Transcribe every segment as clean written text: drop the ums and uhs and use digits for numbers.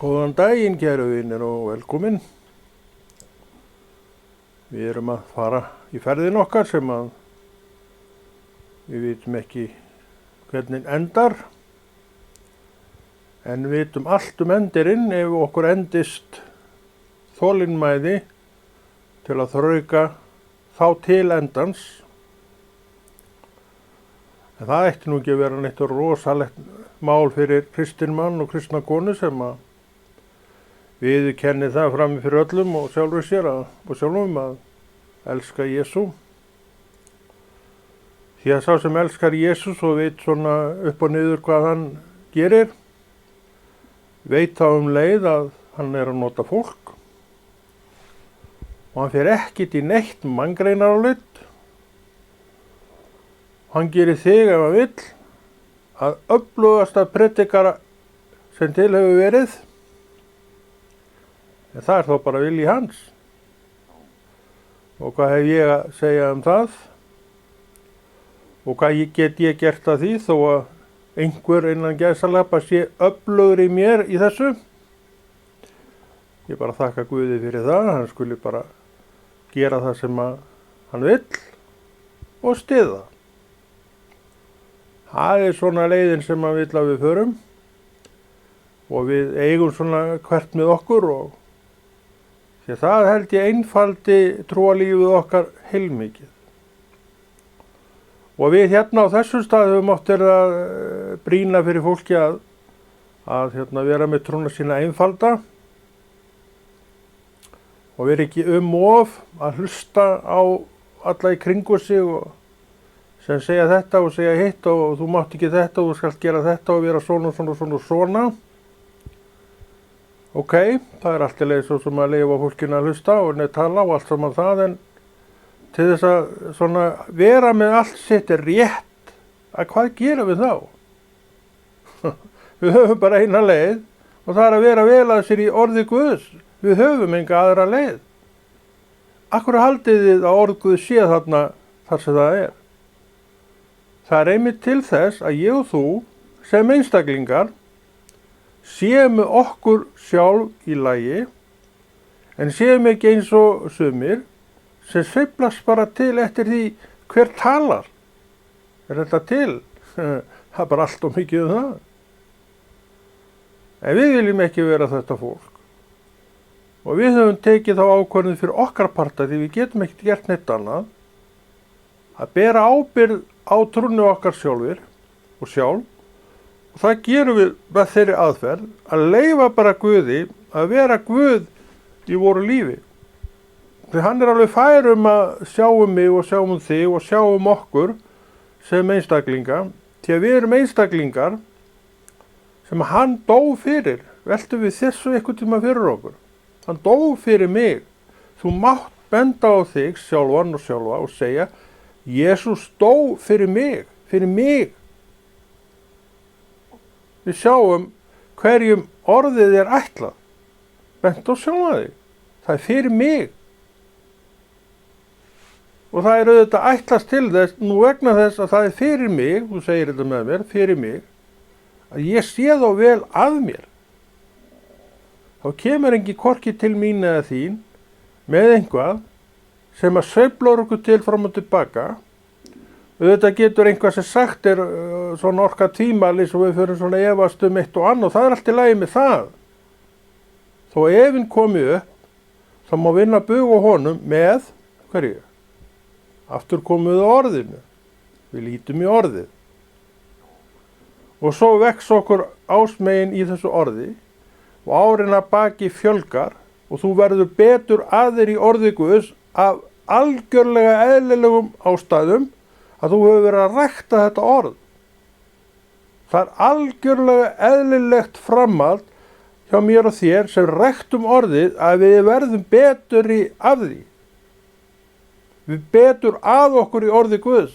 Góðan daginn, kæru vinir og velkomin. Við erum að fara í ferðin okkar sem að við vitum ekki hvernig endar. En við vitum allt endirinn ef okkur endist þolinmæði til að þrauka þá til endans. En það ætti nú ekki að vera neitt rosalegt mál fyrir kristinn mann og kristna konu sem að viðurkenni það frammi fyrir öllum og sjálfur sér og sjálfum að elska Jesú. Því að sá sem elskar Jesús og veit svona upp og niður hvað hann gerir, veit þá leið að hann er að nota fólk og hann fer ekkert í neitt manngreinarálit. Hann gerir þig ef hann vill að öflugasta predikara sem til hefur verið. En það er þó bara vilji hans. Og hvað hef ég að segja það? Og hvað get ég gert að því þó að einhver innan gæsalappa sé öflugur í mér í þessu? Ég bara þakka Guði fyrir það. Hann skuli bara gera það sem hann vill og styðja. Það er svona leiðin sem hann vill að við förum. Og við eigum svona hvert með okkur og því það held ég einfaldi trúarlífið okkar heilmikið. Og við hérna á þessum stað höfum oft verið að brýna fyrir fólki að vera með trúna sína einfalda og vera ekki of að hlusta á alla í kringu sig og sem segja þetta og segja hitt og þú mátt ekki þetta og þú skalt gera þetta og vera svona og svona og svona og svona. Ok, það er allt í leið svo sem að leyfa fólkinu að hlusta og tala og allt saman það, en til þess að svona vera með allt sitt rétt, að hvað gerum við þá? Við höfum bara eina leið og það er að vera vel að sér í orði Guðs. Við höfum enga aðra leið. Akkur haldið þið að orð Guðs sé þarna þar sem það er? Það er einmitt til þess að ég og þú sem einstaklingar séum með okkur sjálf í lagi, en séum ekki eins og sumir sem sveiflast bara til eftir því hver talar. Er þetta til? Það er bara allt og mikið það. En við viljum ekki vera þetta fólk. Og við höfum tekið þá ákvörðun fyrir okkar parta því við getum ekkert gert neitt annað að bera ábyrgð á trúnni okkar sjálfir og sjálf. Og það gerum við með þeirri aðferð að leyfa bara Guði að vera Guð í voru lífi. Því hann er alveg fær að sjá mig og sjá þig og sjá okkur sem einstaklinga. Því að við erum einstaklingar sem hann dó fyrir. Veltum við þessu einhvern tíma fyrir okkur. Hann dó fyrir mig. Þú mátt benda á þig sjálfan og sjálfa og segja Jesús dó fyrir mig, fyrir mig. Við sjáum hverjum orðið er ætlað. Bent á sjálfa þig. Það er fyrir mig. Og það er auðvitað ætlast til þess, nú vegna þess að það er fyrir mig, þú segir þetta með mér, fyrir mig, að ég sé þá vel að mér. Þá kemur ekki hvorki til mín eða þín með einhvað sem að sveiflar okkur til fram og tilbaka. Þetta getur einhvað sem sagt er svona orka tímalis og við fyrir svona efast eitt og annað og það er allt í lagi með það. Þó efinn komi upp, þá má vinna bug á honum með hverju? Aftur komum við á orðinu. Við lítum í orðið. Og svo vex okkur ásmegin í þessu orði og árin að baki fjölgar og þú verður betur að þér í orði Guðs af algjörlega eðlilegum ástæðum að þú hefur verið að rækta þetta orð. Það er algjörlega eðlilegt framhald hjá mér og þér sem ræktum orðið að við verðum betur af því. Við betur að okkur í orði Guðs.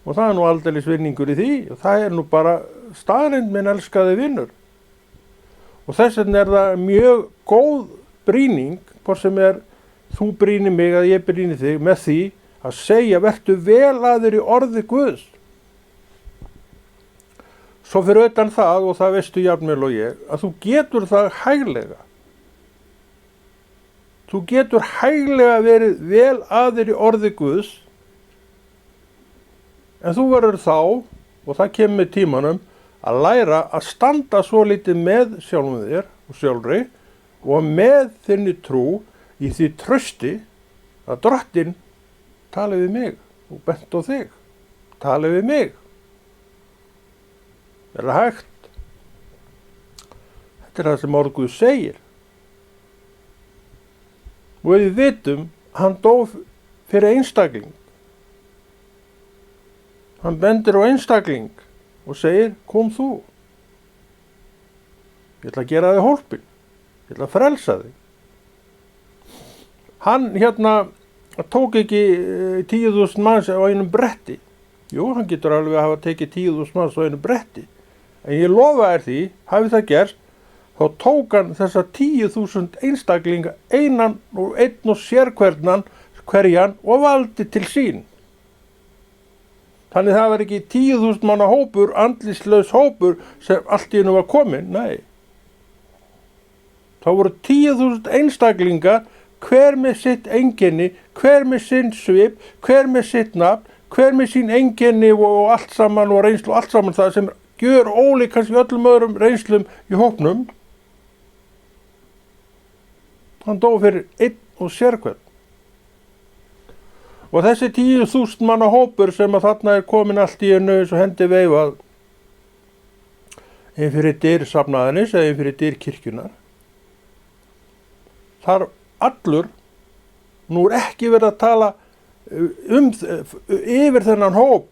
Og það er nú aldeilis vinningur í því og það er nú bara staðreynd minn elskaði vinur. Og þess vegna er það mjög góð brýning, hvort sem er þú brýnir mig að ég brýni þig með því að segja vertu vel að þér í orði Guðs. Svo fyrir utan það, og það veistu jafnvel og ég, að þú getur það hæglega. Þú getur hæglega verið vel aðir í orði Guðs, en þú verður þá, og það kemur með tímanum, að læra að standa svo lítið með sjálfum þér og sjálfri og með þinni trú í því trausti að Drottinn tali við mig og bent á þig. Tali við mig. Er það hægt? Þetta er það sem orð Guðs segir. Og við vitum, hann dó fyrir einstakling. Hann bendir á einstakling og segir, kom þú. Ég ætla að gera þig hólpinn. Ég ætla að frelsa þig. Hann tók ekki 10.000 manns á einum bretti. Jú, hann getur alveg að hafa tekið 10.000 manns á einum bretti. En ég lofa þér því, hafi það gerst, þá tók hann þessa 10.000 einstaklinga einn og sérhverjan og valdi til sín. Þannig það var ekki 10.000 manna hópur, andlitslaus hópur sem allt í einu var komin, nei. Það voru 10.000 einstaklingar, hver með sitt einkenni, hver með sinn svip, hver með sitt nafn, hver með sín einkenni og allt saman og reynslu, allt saman það sem gjör ólík kannski öllum öðrum reynslum í hópnum. Hann dó fyrir einn og sérhvern. Og þessi 10.000 manna hópur sem að þarna er komin allt í einu eins og hendi veifað inn fyrir dyr safnaðarins eða inn fyrir dyr kirkjunar. Þar allur, nú er ekki verið að tala yfir þennan hóp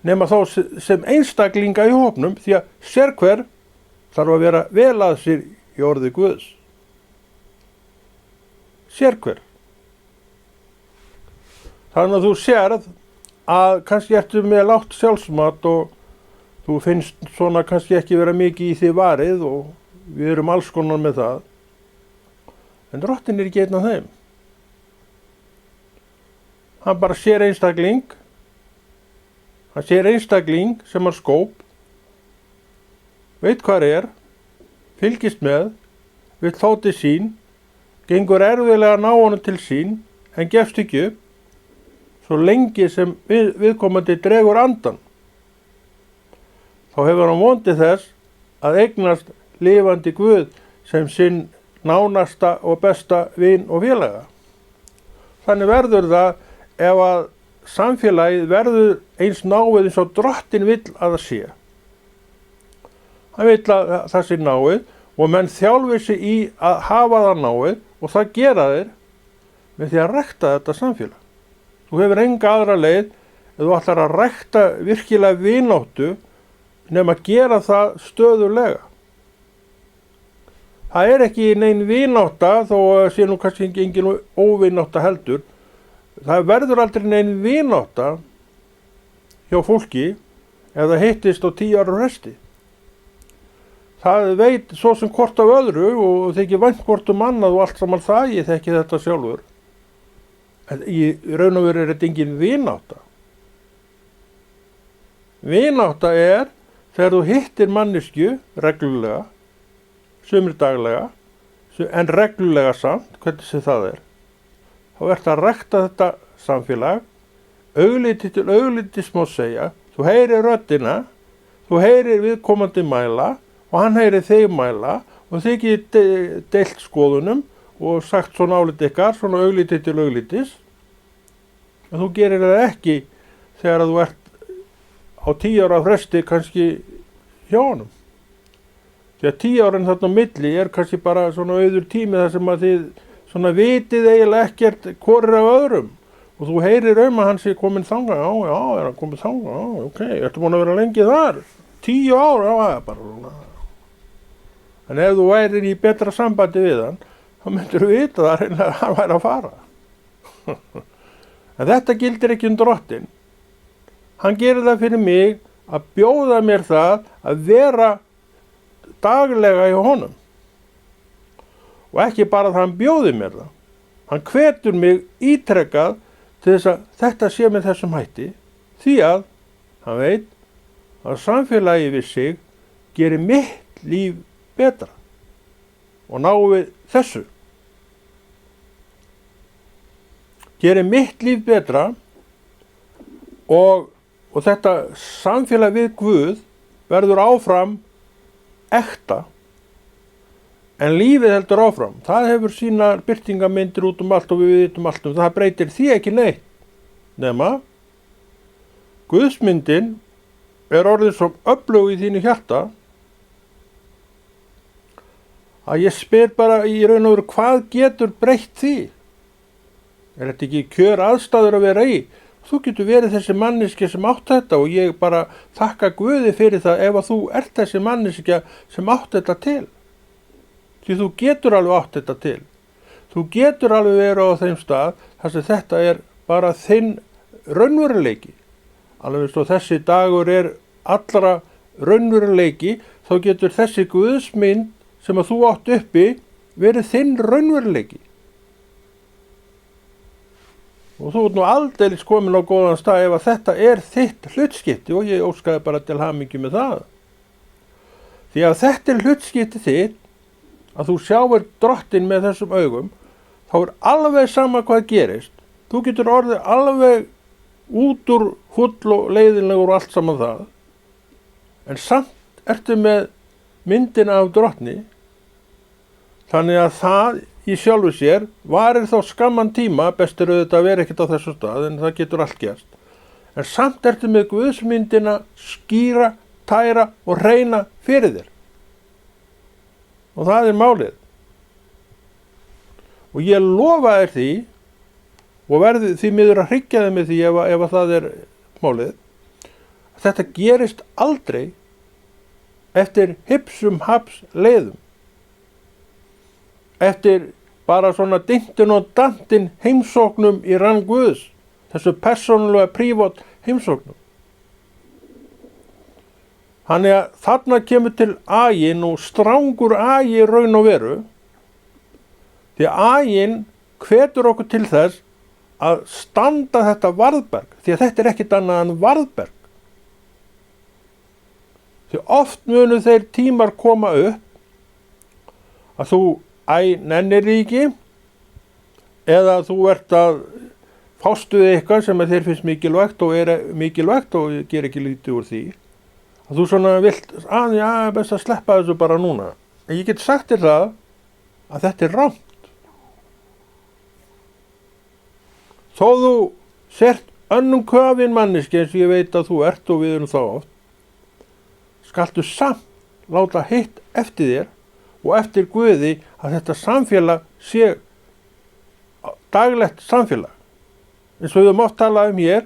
nema þá sem einstaklinga í hópnum því að sérhver þarf að vera vel að sér í orði Guðs. Sérhver. Þannig að þú sérð að kannski ertu með lágt sjálfsmat og þú finnst svona kannski ekki vera mikið í því varið og við erum alls konar með það. En Drottinn er ekki einn af þeim. Hann bara sér einstakling. Hann sér einstakling sem hann skóp, veit hvað er, fylgist með, vill fá til sín, gengur erfiðlega að ná honum til sín, en gefst ekki upp, svo lengi sem viðkomandi dregur andan. Þá hefur hann vondið þess að eignast lifandi Guð sem sinn nánasta og besta vin og félaga. Þannig verður það ef að samfélagið verður eins náið eins og Drottinn vill að það sé. Hann vill að það sé náið og menn þjálfi sig í að hafa það náið og það gera þeir með því að rækta þetta samfélag. Þú hefur enga aðra leið ef þú ætlar að rækta virkilega vináttu nema að gera það stöðulega. Það er ekki nein vinátta þó að sé nú kannski engin óvinátta heldur. Það verður aldrei nein vinátta hjá fólki ef það hittist á 10 ára fresti. Það veit svo sem hvort af öðru og þykir vænt hvort annað og allt saman það, ég þekki þetta sjálfur. En í raun og veru er þetta engin vinátta. Vinátta er þegar þú hittir manneskju reglulega, sumir daglega, en reglulega samt, hvernig sem það er. Þá ert að rækta þetta samfélag, augliti til auglitis má segja, þú heyrir röddina, þú heyrir viðkomandi mæla og hann heyrir þig mæla og þið getið deilt skoðunum og sagt svona álit ykkar, svona augliti til auglitis. En þú gerir það ekki þegar þú ert á 10 ára fresti kannski hjá honum. Því að 10 árin þarna á milli er kannski bara svona auður tími þar sem að þið svona vitið eiginlega ekkert hvorir af öðrum og þú heyrir að hann sé komin þangað, já, er hann komin þangað, já, ok, ertu búin að vera lengi þar? 10 ár, já, það er bara svona. En ef þú værir í betra sambandi við hann, þá myndir þú vita það að hann væri að fara. En þetta gildir ekki Drottinn. Hann gerir það fyrir mig að bjóða mér það að vera daglega hjá honum. Og ekki bara það hann bjóði mér það. Hann hvetur mig ítrekkað til þess að þetta sé með þessum hætti því að hann veit að samfélagi við sig gerir mitt líf betra og náum við þessu. Gerir mitt líf betra og þetta samfélag við Guð verður áfram ekta, en lífið heldur áfram. Það hefur sínar birtingamyndir út allt og við vitum allt það breytir því ekki neitt, nema Guðsmyndin orðin svo öflug í þínu hjarta að ég spyr bara í raun og veru hvað getur breytt því? Þetta ekki kjör aðstæður að vera í? Þú getur verið þessi manneskja sem átt þetta og ég bara þakka Guði fyrir það ef að þú ert þessi manneskja sem átt þetta til. Því þú getur alveg átt þetta til. Þú getur alveg verið á þeim stað þar sem þetta bara þinn raunveruleiki. Alveg eins og þessi dagur allra raunveruleiki, þá getur þessi Guðsmynd sem að þú átt uppi verið þinn raunveruleiki. Og þú ert nú aldeilis komin á góðan stað ef að þetta þitt hlutskipti og ég óskaði bara til hamingju með það. Því að þetta hlutskipti þitt, að þú sjáir Drottinn með þessum augum, þá alveg sama hvað gerist. Þú getur orðið alveg út úr hull og leiðinlegur og allt saman það. En samt ertu með myndina af Drottni, þannig að það í sjálfu sér varir þá skamman tíma, bestur auðvitað að vera ekkert á þessu stað, en það getur allt gerst. En samt ertu með Guðsmyndina skýra, tæra og hreina fyrir þér. Og það málið. Og ég lofa þér því, og verði því miður að hryggja þig með því ef það málið, að þetta gerist aldrei eftir hipsum haps leiðum. Eftir bara svona dintin og dantin heimsóknum í rann Guðs, þessu persónulega prívat heimsóknum. Þannig að þarna kemur til aginn og strangur agi raun og veru, því aginn hvetur okkur til þess að standa þetta varðberg, því að þetta ekkert annað en varðberg. Því oft munu þeir tímar koma upp að þú nennir því ekki, eða þú ert að fást við eitthvað sem þér finnst mikilvægt og mikilvægt og ég ger ekki lítið úr því, að þú svona vilt, best að sleppa þessu bara núna. En ég get sagt þér það að þetta rangt. Þó þú sért önnum köfin manneski eins og ég veit að þú ert og við erum þá oft, skaltu samt láta hitt eftir þér og eftir Guði að þetta samfélag sé daglegt samfélag. Eins og við höfum oft talað hér,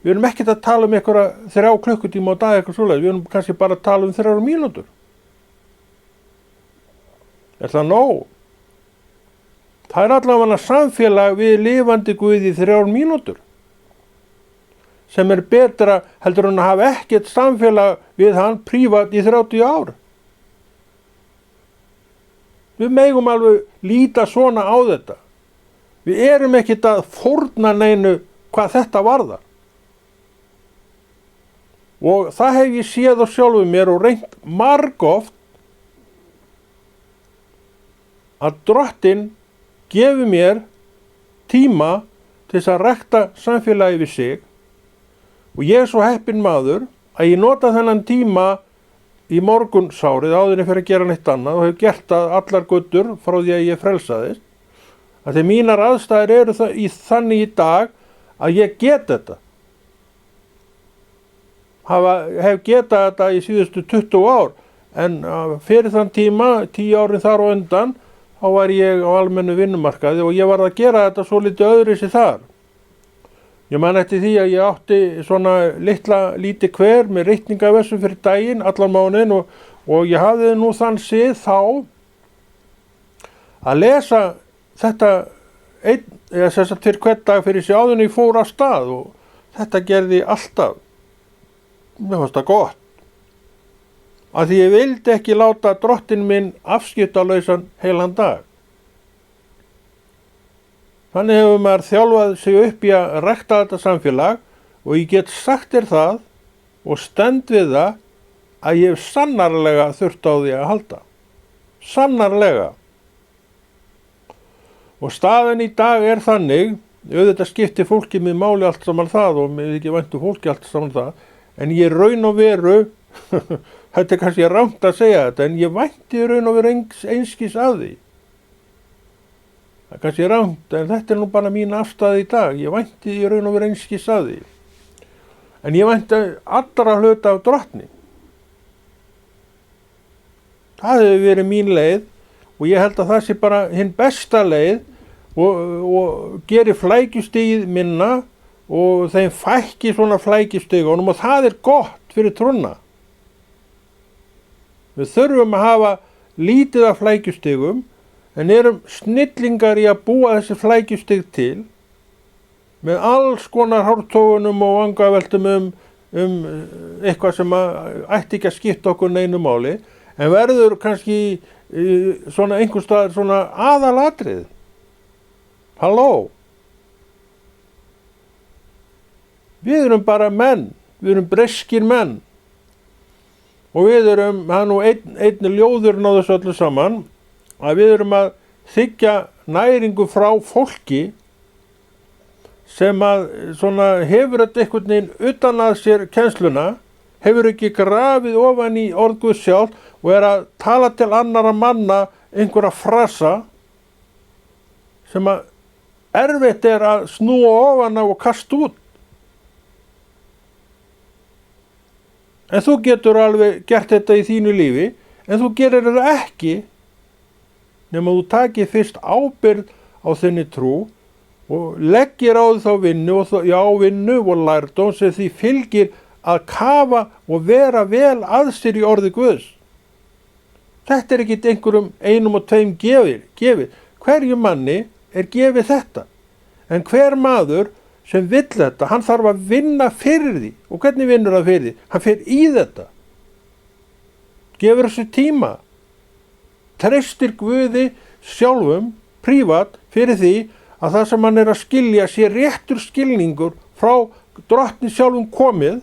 við erum ekkert að tala einhverja 3 klukkutíma á dag eitthvað svoleiðis, við erum kannski bara að tala 3 mínútur. Það nóg? Það allavega samfélag við lifandi Guði í 3 mínútur, sem betra heldur en að hafa ekkert samfélag við hann prívat í 30 ár. Við megum alveg líta svona á þetta. Við erum ekkert að fórna neinu hvað þetta varðar. Og það hef ég séð á sjálfum mér og reynt margoft að Drottinn gefi mér tíma til þess að rækta samfélagi við sig og ég svo heppinn maður að ég nota þennan tíma í morgunsárið áður en fyrir að gera neitt annað og hef gert það allar götur frá því að ég frelsaðist, að því mínar aðstæður eru þannig í dag að ég get þetta. Hef getað þetta í síðustu 20 ár, en fyrir þann tíma, 10 árin þar og undan, þá var ég á almennu vinnumarkaði og ég var að gera þetta svo litið öðruvísi þar. Ég man eftir því að ég átti svona lítið hver með reikningavessu fyrir daginn, allan mánuðinn og ég hafði nú þann sið þá að lesa þetta fyrir hvern dag fyrir sig áður en ég fór af stað og þetta gerði alltaf. Mér fannst það gott. Af því ég vildi ekki láta Drottinn minn afskiptalausan heilan dag. Þannig hefur maður þjálfað sig upp í að rækta þetta samfélag og ég get sagt þér það og stend við það að ég hef sannarlega þurft á því að halda. Sannarlega. Og staðan í dag þannig, auðvitað skiptir fólki með máli allt saman það og með ekki væntu fólki allt saman það, en ég raun og veru, þetta kannski rangt að segja þetta, en ég vænti raun og veru einskis að því. Það kannski rangt, en þetta nú bara mín afstæð í dag, ég vænti raun og veru einskis að því. En ég vænti allra hluta af Drottni. Það hefur verið mín leið og ég held að það sé bara hinn besta leið og gerir flækjustigið minna og þeim fækki svona flækjustigunum og það gott fyrir trúna. Við þurfum að hafa lítið af flækjustigum en erum snillingar í að búa þessi flækjustig til með alls konar hártogunum og vangaveltum eitthvað sem ætti ekki að skipta okkur neinu máli en verður kannski svona einhvers staðar svona aðalatrið. Halló. Við erum bara menn, við erum breskir menn og við erum, það nú einn ljóðurinn á þessu öllu saman, að við erum að þiggja næringu frá fólki sem að svona hefur þetta einhvern veginn utan að sér kennsluna, hefur ekki grafið ofan í orð Guðs sjálf og að tala til annara manna einhverja frasa sem að erfitt að snúa ofan á og kasta út. En þú getur alveg gert þetta í þínu lífi, en þú gerir þetta ekki nema þú takir fyrst ábyrgð á þinni trú og leggir á því þá vinnu og lærdóm sem því fylgir að kafa og vera vel að sér í orði Guðs. Þetta ekki einhverjum einum og tveim gefið. Hverju manni gefið þetta. En hver maður sem vill þetta, hann þarf að vinna fyrir því. Og hvernig vinnur hann fyrir því? Hann fer í þetta. Gefur þessu tíma. Treystir Guði sjálfum, prívat, fyrir því að það sem hann að skilja sé réttur skilningur frá Drottni sjálfum komið.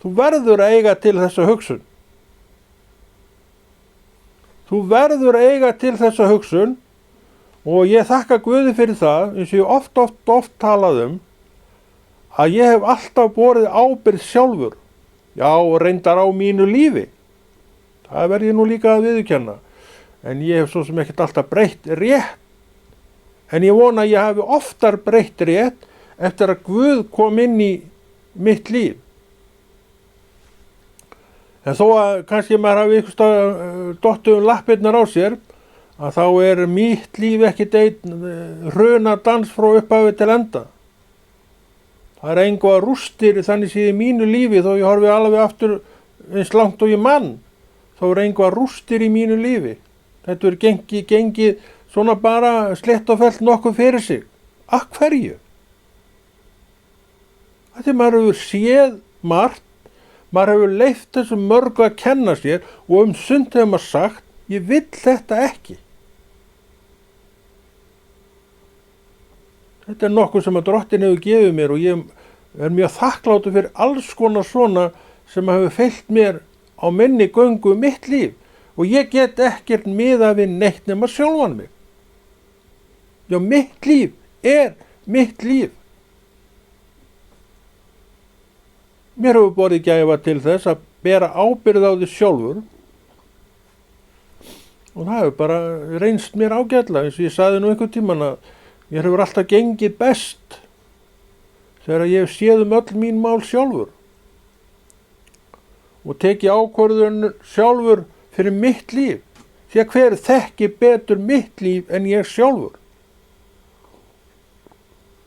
Þú verður að eiga til þessa hugsun. Þú verður að eiga til þessa hugsun og ég þakka Guði fyrir það, eins og ég oft talað að ég hef alltaf borið ábyrgð sjálfur. Já, og reyndar á mínu lífi. Það verð ég nú líka að viðurkenna. En ég hef svo sem ekkert alltaf breytt rétt. En ég vona að ég hafi oftar breytt rétt eftir að Guð kom inn í mitt líf. En þó að kannski maður hafi einhvers dottið lappirnar á sér, að þá mitt líf ekkert einn hrunadans frá upphafi til enda. Það engu rústir þannig séð í mínu lífi, þó ég horfi alveg aftur eins langt og ég mann, þá engu rústir í mínu lífi. Þetta gengið svona bara slett og fellt nokkuð fyrir sig. Af hverju? Þetta maður hefur séð margt, maður hefur leyft þessu mörgu að kenna sér og sund hefur maður sagt, ég vill þetta ekki. Þetta nokkuð sem að Drottinn hefur gefið mér og ég mjög þakklátur fyrir alls konar svona sem hefur fylgt mér á minni göngu mitt líf og ég get ekkert miðað við neitt nema sjálfan mig. Já, mitt líf mitt líf. Mér hefur borið gæfa til þess að bera ábyrgð á því sjálfur og það hefur bara reynst mér ágætlega, eins og ég sagði nú einhvern tímann að mér hefur alltaf gengið best þegar ég hef séð öll mín mál sjálfur og tekið ákvörðun sjálfur fyrir mitt líf. Því að hver þekki betur mitt líf en ég sjálfur.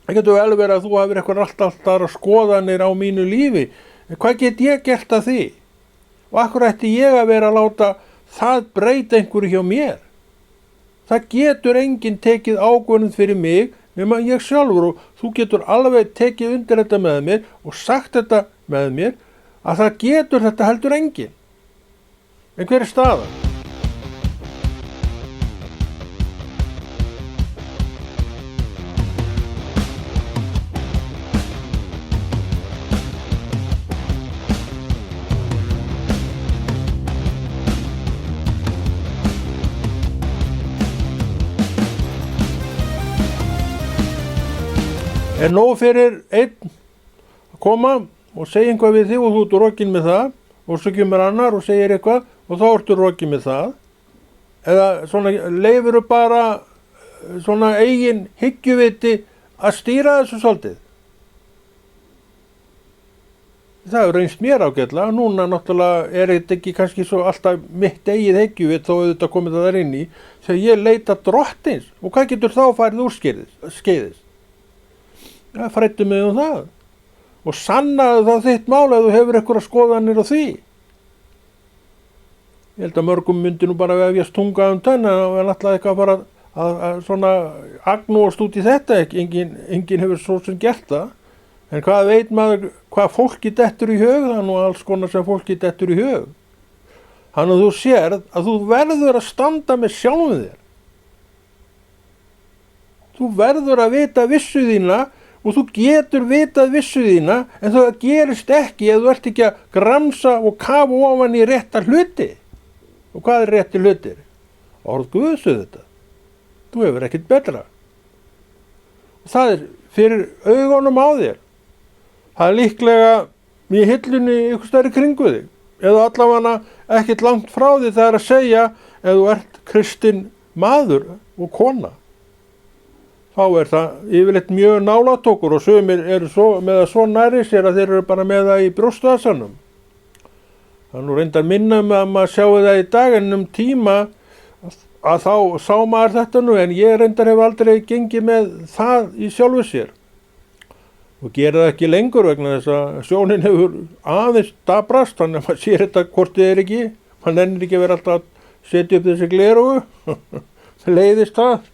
Það getur vel verið að þú hafir eitthvað alltaf skoðanir á mínu lífi, en hvað get ég gert að því? Og af hverju ætti ég að vera að láta það breyta einhverju hjá mér? Það getur enginn tekið ákvörðun fyrir mig nema ég sjálfur og þú getur alveg tekið undir þetta með mér og sagt þetta með mér að það getur þetta heldur enginn. En hver staðan? er nóg fyrir einn að koma og segja eitthvað við þig og þú ert rokin með það og svo kemur annar og segir eitthvað og þá ertu rokin með það. Eða svona leifirðu bara svona eigin hyggjuviti að stýra þessu svolítið. Það hefur reynst mér ágætlega. Núna náttúrulega er þetta ekki kannski svo alltaf mitt eigið hyggjuvit þó auðvitað komið það þar inn í þegar ég leita drottins og hvað getur þá farið úr skeiðis? Það fræddu mig það og sannaðu það þitt mál ef þú hefur einhverja skoðanir á því. Ég held að mörgum myndi nú bara vefjast tunga tönn en alltaf eitthvað bara að svona agnúast út í þetta enginn hefur svo sem gert það. En hvað veit maður hvað fólki dettur í hug, það er nú alls konar sem fólki dettur í hug. Þannig að þú sérð að þú verður að standa með sjálfum þér. Þú verður að vita vissu þína og þú getur vitað vissu þína en það gerist ekki ef þú ert ekki að gramsa og kafa ofan í rétta hluti. Og hvað er rétti hlutir? Orð Guðs þetta. Þú hefur ekkert betra. Og það er fyrir augunum á þér. Það er líklega í hillunni ykkur stærri kringu þig. Eða allavega ekkert langt frá því það er að segja ef þú ert kristinn maður og kona. Þá er það yfirleitt mjög nálægt okkur og sumir eru svo, með það svo nærri sér að þeir eru bara með það í brjóstvasanum. Það er nú reyndar minna að maður sjáu það í dag en tíma að þá sá maður þetta nú en ég reyndar hef aldrei gengið með það í sjálfu sér. Og gera það ekki lengur vegna þess að sjónin hefur aðeins dabrast, þannig að maður sér þetta hvort þið er ekki, maður nennir ekki að vera alltaf að setja upp þessi glerugu, leiðist það,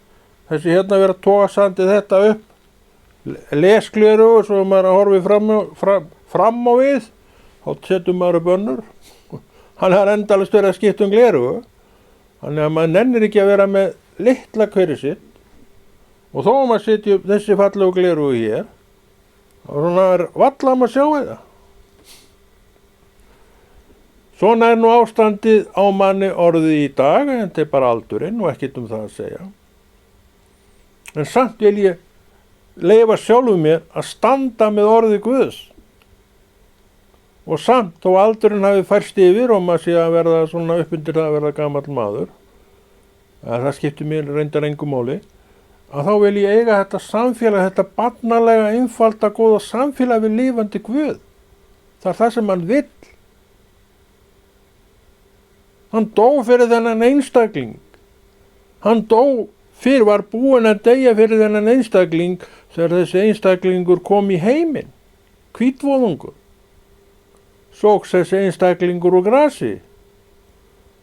þessi hérna vera að toga sandið þetta upp, lesglerugu, svo maður að horfi fram á við, þá setur maður upp önnur, hann har endalist verið að skipta glerugu, þannig að maður nennir ekki að vera með litla hverju sitt, og þó maður setja upp þessi fallegu glerugu hér, og svona er valla að sjá þetta. Svona er nú ástandið á manni orðið í dag, en þetta er bara aldurinn og ekkert það að segja. En samt vil ég leyfa sjálfum mér að standa með orðið Guðs. Og samt þó aldurinn hafi færst yfir og maður sé að verða svona upp undir það að verða gamall maður, að það skiptir mér reyndar engu máli, að þá vil ég eiga þetta samfélag, þetta barnalega, einfalda, góða samfélag við lifandi Guð. Það er það sem hann vill. Hann dó fyrir þennan einstakling. Hann dó var búinn að deyja fyrir þennan einstakling þegar þessi einstaklingur kom í heiminn. Hvítvoðungur. Sóks þessi einstaklingur úr grasi.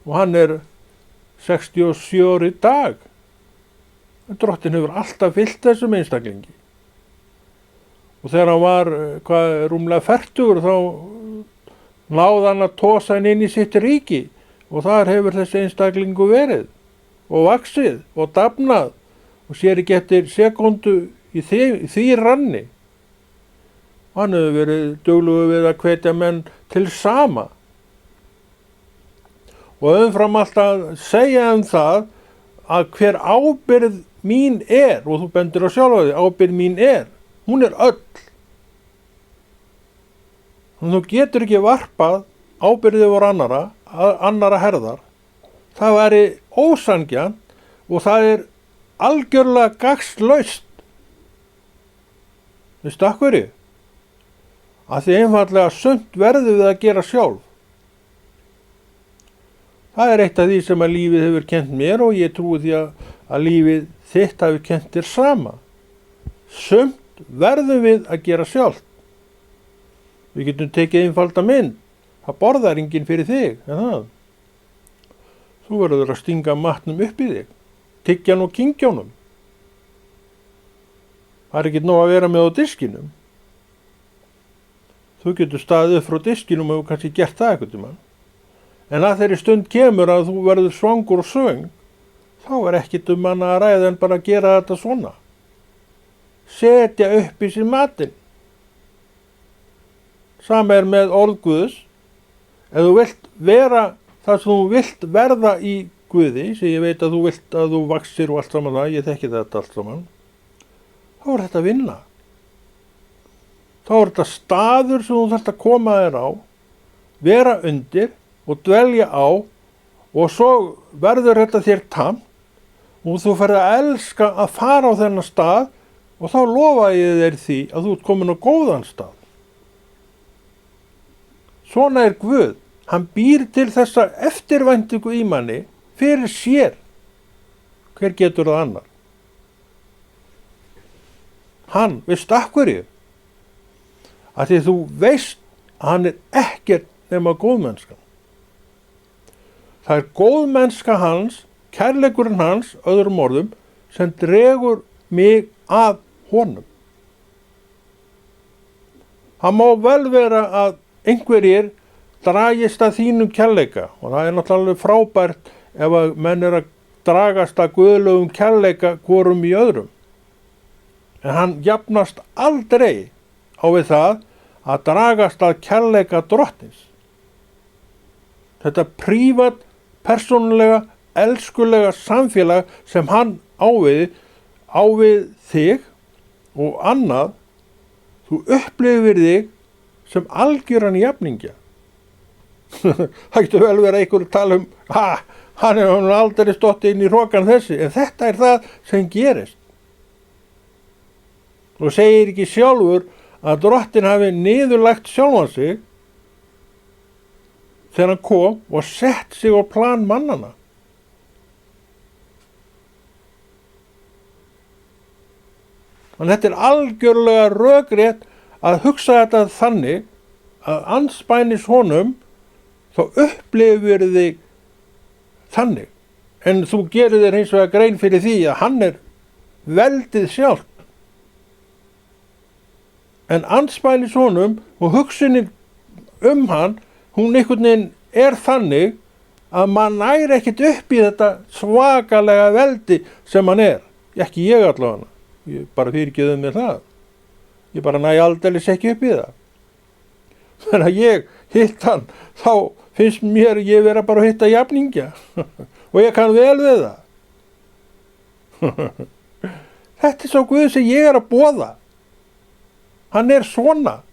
Og hann er 67 ára í dag. Drottinn hefur alltaf fylgt þessum einstaklingi. Og þegar hann var rúmlega 40 þá náði hann að tosa hann inn í sitt ríki og þar hefur þessi einstaklingu verið og vaxið og dafnað og sér ekki eftir sekundu í því ranni. Hann hefur verið duglegur við að hvetja menn til sama. Og umfram alltaf segja það að hver ábyrgð mín og þú bendir á sjálfa því, ábyrgð mín hún er öll. Þú getur ekki varpað ábyrgðið voru annara herðar. Það væri ósanngjarnt og það er algjörlega gagnslaust. Veistu af hverju? Að því einfaldlega sumt verðum við að gera sjálf. Það er eitt af því sem að lífið hefur kennt mér og ég trúi því að lífið þitt hafi kennt þér sama. Sumt verðum við að gera sjálf. Við getum tekið einfalda mynd. Það borðar enginn fyrir þig, en það. Þú verður að stinga matnum upp í þig. Tyggjan og kingjónum. Það er ekki nóg að vera með á diskinum. Þú getur staðið upp frá diskinum og kannski gert það eitthvað til mann. En að þeirri stund kemur að þú verður svangur og svöng, þá er ekkit manna að ræða en bara að gera þetta svona. Setja upp í sín matinn. Sama er með orð Guðs. Ef þú vilt vera það sem þú vilt verða í Guði, sem ég veit að þú vilt að þú vaxir og allt saman það, ég þekki þetta allt saman, þá er þetta að vinna. þá er þetta staður sem þú þarft að koma þér á, vera undir og dvelja á, og svo verður þetta þér tamt og þú ferð að elska að fara á þennan stað, og þá lofa ég þér því að þú ert komin á góðan stað. Svona er Guð. Hann býr til þessa eftirvæntingu í manni fyrir sér. Hver getur það annar? Hann, veistu af hverju? Af því þú veist að hann er ekkert nema góðmennskan. Það er góðmennska hans, kærleikurinn hans, öðrum orðum, sem dregur mig að honum. Það má vel vera að einhverjir dragist að þínum kærleika, og það er náttúrulega frábært ef að menn er að dragast að guðlegum kærleika hvorum í öðrum. En hann jafnast aldrei á við það að dragast að kærleika drottins. Þetta prívat, persónulega, elskulega samfélag sem hann á við þig og annað, þú upplifir þig sem algjöran jafningja. Það getur vel verið að einhverju tala hann er aldrei stótt inn í hrokan þessi, en þetta er það sem gerist. Og segir ekki sjálfur að drottin hafi niðurlagt sjálfan sig þegar hann kom og sett sig á plan mannana. Þannig þetta er algjörlega rökrétt að hugsa þetta þannig að andspænis honum þá upplifir þig þannig. En þú gerir þér hins vegar grein fyrir því að hann er veldið sjálf. En andspænis honum og hugsunin hann, hún einhvern veginn er þannig að maður nær ekkert upp í þetta svakalega veldi sem hann er. Ekki ég allavega. Ég bara fyrirgefðu mér það. Ég bara næ aldeilis ekki upp í það. Þannig að ég hitt hann, þá finnst mér ég vera bara að hitta jafningja. Og ég kann vel við það. Þetta er svo Guð sem ég er að boða. Hann er svona.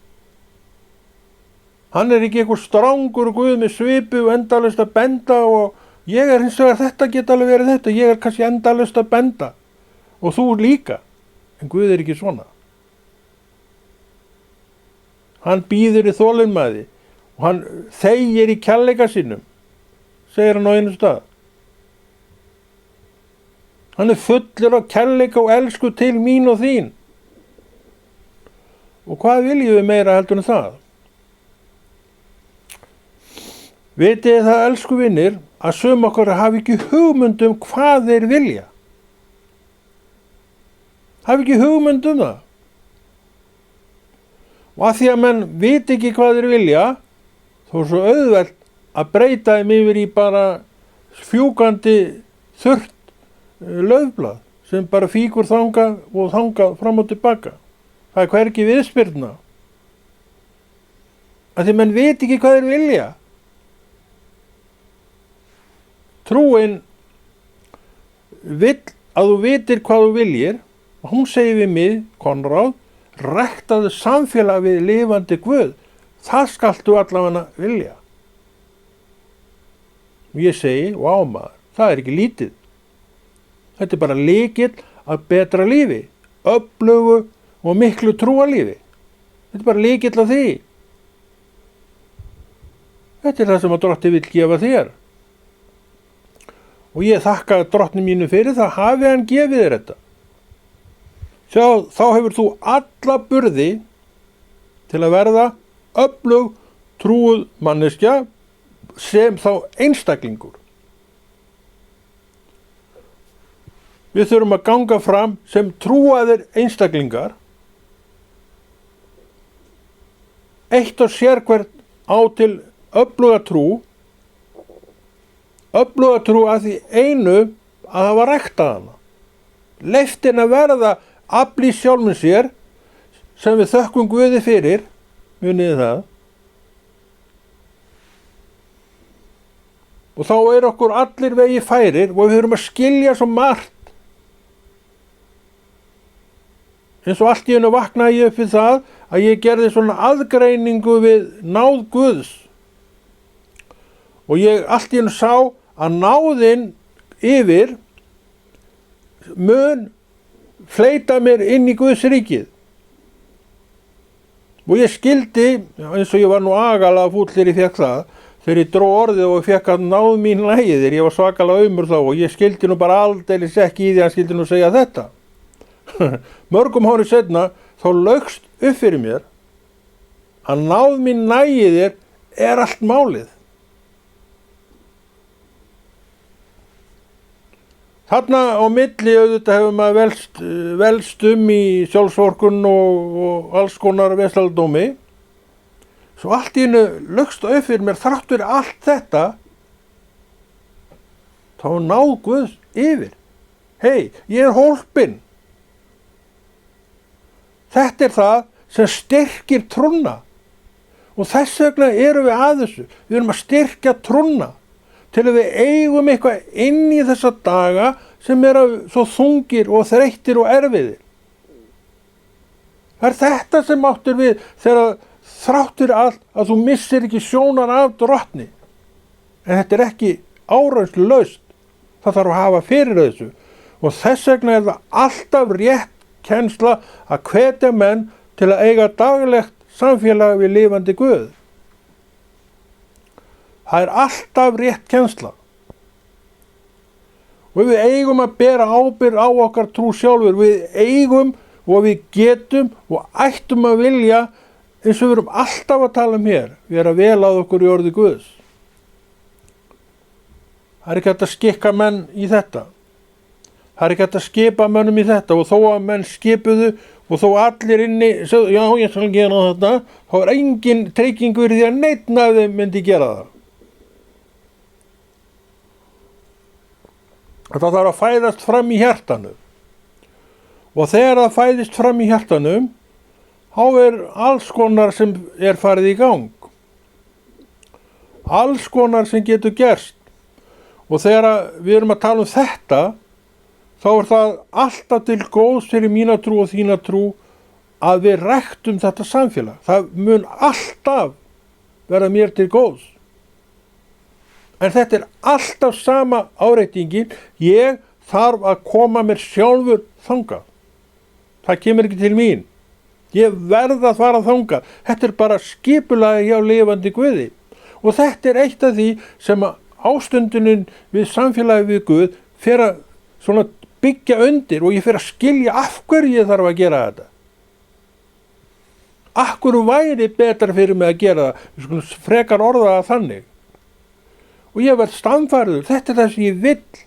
Hann er ekki einhver strangur Guð með svipu og endalaust að benda, og ég er hins vegar þetta geta alveg verið þetta. Ég er kannski endalaust að benda. Og þú líka. En Guð er ekki svona. Hann býður í þolinmæði og hann þegir í kærleika sínum, segir hann á einu stað. Hann er fullur af kærleika og elsku til mín og þín. Og hvað viljum við meira heldur en það? Vitið það, elsku vinir, að sum okkar hafi ekki hugmynd hvað þeir vilja. Hafi ekki hugmynd það. Og að því að menn viti ekki hvað þeir vilja, þó er svo auðvelt að breyta þeim yfir í bara fjúkandi þurrt laufblað sem bara fíkur þangað og þangað fram og tilbaka. Það er hvergi viðspyrna. Að því menn viti ekki hvað þeir vilja. Trúin vill að þú vitir hvað þú viljir, og hún segir við mig, Konráð, ræktaðu samfélag við lifandi Guð, það skaltu allavega vilja. Og ég segi, vá maður, það er ekki lítið. Þetta er bara lykill að betra lífi, öflugu og miklu trúarlífi. Þetta er bara lykill að því. Þetta er það sem að drottni vill gefa þér. Og ég þakka drottni mínu fyrir það, hafi hann gefið þér þetta. Sjá, þá hefur þú alla burði til að verða öflug, trúuð manneskja sem þá einstaklingur. Við þurfum að ganga fram sem trúaðir einstaklingar. Eitt og sérhvert á til öfluga trú að því einu að hafa ræktað hana. Leyftin að verða afl í sjálfum sér sem við þökkum Guði fyrir, muniði það. Og þá er okkur allir vegi færir og við höfum að skilja svo margt. eins og allt í einu vaknaði ég upp við það að ég gerði svona aðgreiningu við náð Guðs. Og ég allt í einu sá að náðin yfir mun fleyta mér inn í Guðs ríkið. Og ég skildi, eins og ég var nú agalega fúll þegar ég fékk það, þegar ég dró orðið og fékk að náð mín lægir, ég var svakalega aumur þá og ég skildi nú bara aldeilis ekki í því að hann skildi nú segja þetta. Mörgum ári seinna þá laugst upp fyrir mér að náð mín lægir er allt málið. Þarna á milli auðvitað hefur maður velst í sjálfsvorkunn og alls konar vesaldómi. Svo allt í einu laugst upp fyrir mér þrátt fyrir allt þetta, þá náð Guðs yfir. Hey, ég er hólpinn. Þetta er það sem styrkir trúna. Og þess vegna erum við að þessu. Við erum að styrkja trúna til að við eigum eitthvað inn í þessa daga sem eru svo þungir og þreyttir og erfiðir. Það er þetta sem áttur við þegar þráttur allt að þú missir ekki sjónar af drottni. En þetta er ekki árangurslaust. Það þarf að hafa fyrir þessu. Og þess vegna er það alltaf rétt kennsla að hvetja menn til að eiga daglegt samfélag við lifandi Guð. Það er alltaf rétt kennsla. Og við eigum að bera ábyrgð á okkar trú sjálfur. Við eigum og við getum og ættum að vilja, eins og við erum alltaf að tala um hér, vera vel að okkur í orði Guðs. Það er ekki hægt að skikka menn í þetta. Það er ekki hægt að skipa mönnum í þetta og þó að menn skipuðu og þó allir inni, já ég skal gera þetta, þá er engin tryggingur því að neinn af þeim myndi gera það. Það þarf að fæðast fram í hjartanu. Og þegar það fæðist fram í hjartanum, þá er alls konar sem er farið í gang. Alls konar sem getur gerst. Og þegar við erum að tala um þetta, þá er það alltaf til góðs fyrir mína trú og þína trú að við ræktum þetta samfélag. Það mun alltaf verða mér til góðs. En þetta er alltaf sama áreitingin, ég þarf að koma mér sjálfur þangað. Það kemur ekki til mín. Ég verð að fara þangað. Þetta er bara skipulagi hjá lifandi Guði. Og þetta er eitt af því sem ástundunin við samfélagi við Guð fer að svona byggja undir og ég fer að skilja af hverju ég þarf að gera þetta. Af hverju væri betra fyrir mig að gera það? Við skulum frekar orða það þannig. Og ég verð sannfærður, þetta er það sem ég vill.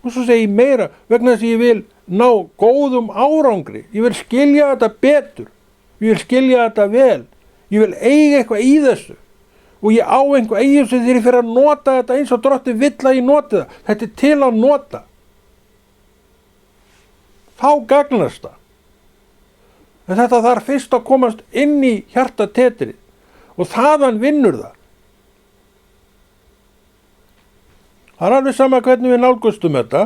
Og svo segi ég meira, vegna þess að ég vil ná góðum árangri. Ég vil skilja þetta betur. Ég vil skilja þetta vel. Ég vil eiga eitthvað í þessu. Og ég á eitthvað í þessu þegar ég fer að nota þetta eins og Drottinn vill að ég noti það. Þetta er til að nota. Þá gagnast það. En þetta þarf fyrst að komast inn í hjartatetrið. Og þaðan vinnur það. Það er alveg sama hvernig við nálgustum þetta.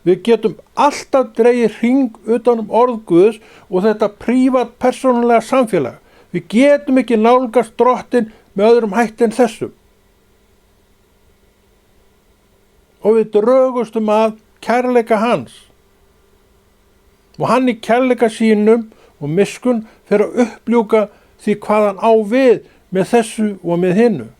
Við getum alltaf dregið hring utan orð Guðs og þetta prívat persónulega samfélag. Við getum ekki nálgast Drottinn með öðrum hætti en þessum. Og við drögustum að kærleika hans. Og hann í kærleika sínum og miskunn fer að uppljúka því hvað hann á við með þessu og með hinnu.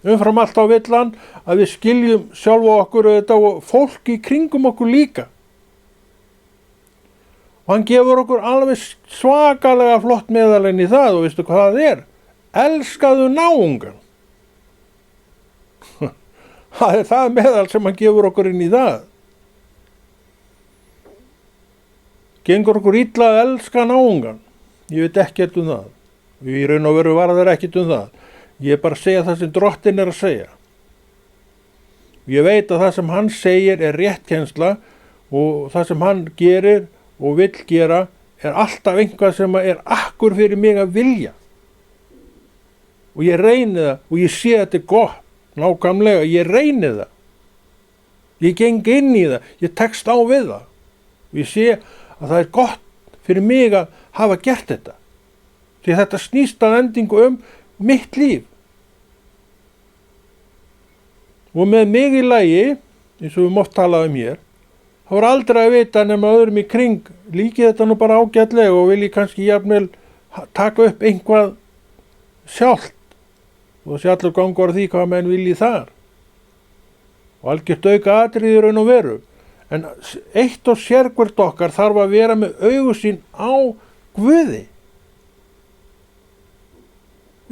Umfram allt á vill hann að við skiljum sjálfa okkur og fólk í kringum okkur líka. Og hann gefur okkur alveg svakalega flott meðalinn í það og veistu hvað það er? Elskaðu náungan. Það er það meðal sem hann gefur okkur inn í það. Gengur okkur illa að elska náungan? Ég veit ekkert um það. Í raun og veru varðar ekkert um það. Ég er bara að segja það sem Drottinn er að segja. Ég veit að það sem hann segir er rétt kennsla og það sem hann gerir og vill gera er alltaf einhvað sem er akkur fyrir mig að vilja. Og ég reyni það og ég sé að þetta er gott, nákvæmlega, ég reyni það. Ég geng inn í það, ég tekst á við það. Ég sé að það er gott fyrir mig að hafa gert þetta. Því þetta snýst að endingu mitt líf. Og með mig í lagi, eins og við oft talaðum hér, þá er aldrei að vita nema öðrum í kring, líki þetta nú bara ágætlega og vilji kannski jafnvel taka upp einhvað sjálft og sé allur gangur á því hvað menn vilji þar. Og algjört auka atriði raun og veru. En eitt og sérhvert okkar þarf að vera með augu sín á Guði.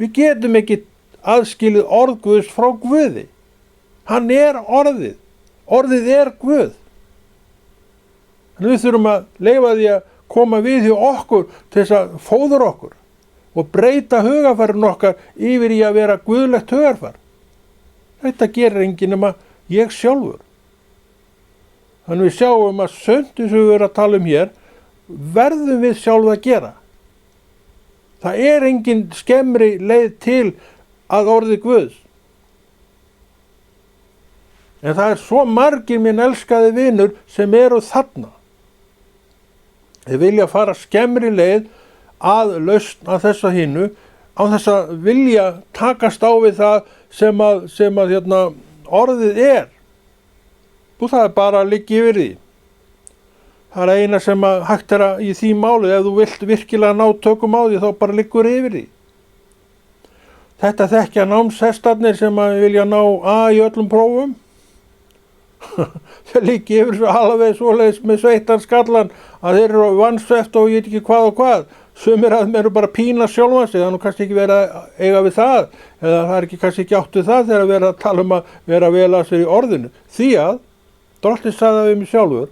Við getum ekki aðskilið orð Guðs frá Guði. Hann er orðið. Orðið er Guð. En við þurfum að leyfa því að koma við hjá okkur til þess að fóðra okkur og breyta hugarfarinn okkar yfir í að vera guðlegt hugarfar. Þetta gerir enginn nema ég sjálfur. Þannig við sjáum að sumt eins og við erum að tala hér, verðum við sjálf að gera. Það er engin skemmri leið til að orði Guðs. En það er svo margir minn elskaði vinur sem eru þarna. Þeir vilja fara skemmri leið að lausn að þessa hinnu, á þess að vilja takast á við það sem að orðið er. Og það er bara að liggja yfir því. Það er eina sem að hægt er í því máli, ef þú vilt virkilega ná tökum á því, þá bara liggur yfir því. Þetta þekkja námshestarnir sem að vilja ná A í öllum prófum. Þeir liggja yfir svo alveg svoleiðis með sveittarskallan að þeir eru vansveft og ég veit ekki hvað og hvað. Sumir að þeim eru bara að pína sjálfan sig, það er nú kannski ekki verið að eiga við það, eða það er kannski ekki átt við það þegar verið að tala um að vera vel að sér í orðinu. Því að Drottinn sagði það við mig sjálfur,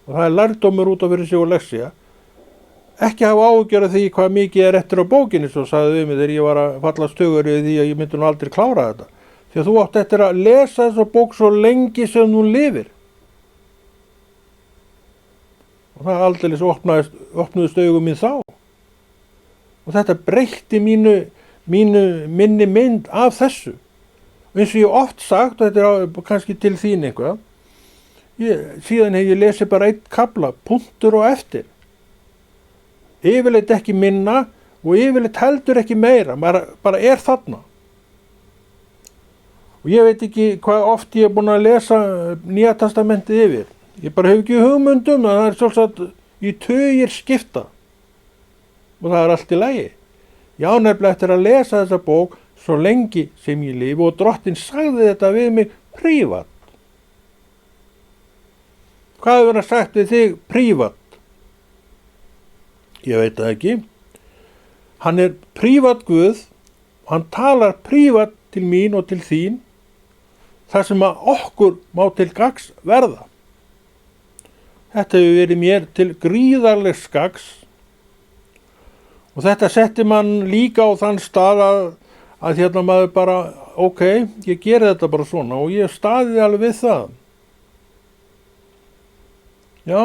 og það er lærdómur út af fyrir sig og lexía, ekki hafa áhyggjur af því hvað mikið er eftir á bókinni, svo sagði við mig þegar ég var að falla stögur í því að ég myndi nú aldrei klára þetta. Því að þú átt eftir að lesa þessa bók svo lengi sem þú lifir. Og það aldeilis opnuðust augum mín þá. Og þetta breytti minni mynd af þessu. Og eins og ég oft sagt, og þetta er kannski til þín eitthvað, síðan hef ég lesið bara einn kafla, punktur og eftir. Yfirleitt ekki minna og yfirleitt heldur ekki meira, bara er þarna. Og ég veit ekki hvað oft ég er búin að lesa Nýja testamentið yfir. Ég bara hef ekki hugmyndum að það er sjálfsagt í tugir skipta. Og það er allt í lagi. Ég á nefnilega eftir að lesa þessa bók svo lengi sem ég lifi og Drottinn sagði þetta við mig prívat. Hvað hefur hann sagt við þig prívat? Ég veit það ekki. Hann er prívat Guð, hann talar prívat til mín og til þín, þar sem að okkur má til gagns verða. Þetta hefur verið mér til gríðarlegs gagns og þetta setti mann líka á þann stað að maður bara, ok, ég geri þetta bara svona og ég staðið alveg við það. Já,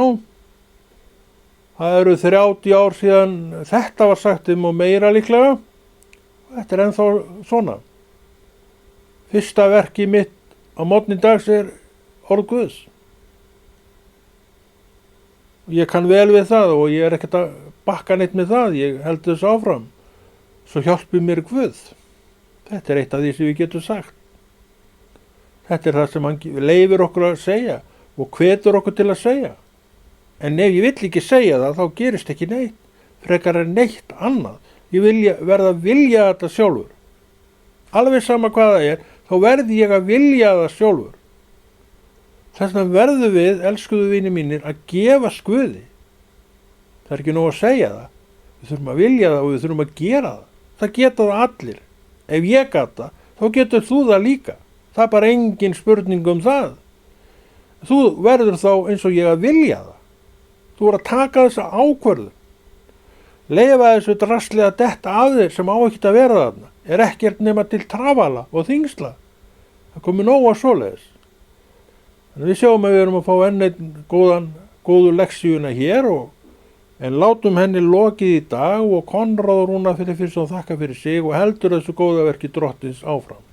það eru 30 ár síðan þetta var sagt og meira líklega. Þetta er ennþá svona. Fyrsta verki mitt á morgni dags er orð Guðs. Ég kann vel við það og ég er ekkert að bakka neitt með það, ég held þessu áfram. Svo hjálpi mér Guð. Þetta er eitt af því sem við getum sagt. Þetta er það sem hann leyfir okkur að segja og hvetur okkur til að segja. En ef ég vill ekki segja það, þá gerist ekki neitt. Frekar en neitt annað. Ég verð að vilja þetta sjálfur. Alveg sama hvað það er, þá verð ég að vilja það sjálfur. Þess vegna verðum við, elskuðu vinir mínir, að gefa Guði. Það er ekki nóg að segja það. Við þurfum að vilja það og við þurfum að gera það. Það geta það allir. Ef ég gata, þá getur þú það líka. Það er bara engin spurning um það. Þú verður þá eins og ég að vilja það. Þú verður að taka þessa ákvörðun. Leyfa þessu drasli að detta af þér sem á ekkert að vera þarna. Er ekkert nema til trafala og þyngsla. Það komi nóg að svoleiðis. Þannig við sjáum að við erum að fá enn einn góðu leksíuna hér en látum henni lokið í dag og Konráð Rúnar fyrir fyrst og þakka fyrir sig og heldur þessu góða verki Drottins áfram.